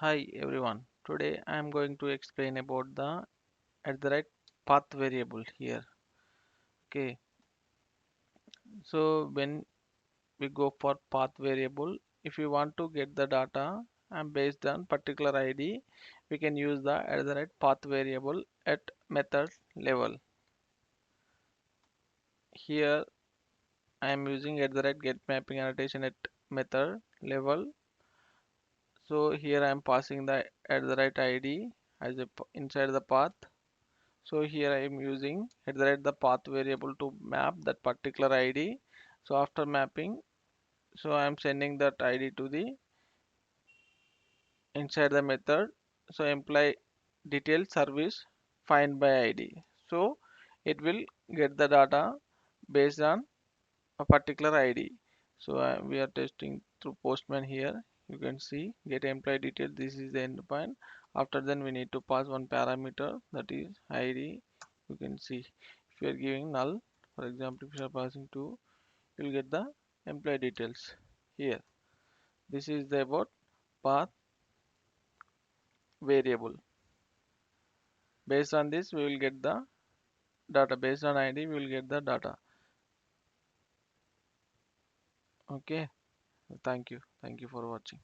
Hi everyone. Today I am going to explain about the at the right path variable here. Okay. So when we go for path variable, if we want to get the data and based on particular ID, we can use the at the right path variable at method level. Here I am using at the right get mapping annotation at method level. So here I am passing the at the right ID as inside the path. So here I am using at the path variable to map that particular ID. So after mapping, so I am sending that ID to the inside the method. So employee detail service find by ID. So it will get the data based on a particular ID. So we are testing through Postman here. You can see get employee detail. This is the endpoint. After then we need to pass one parameter, that is ID. You can see if you are giving null, for example, if you are passing 2, you will get the employee details here. This is the about path variable. Based on this we will get the data. Based on ID we will get the data. Okay, thank you for watching.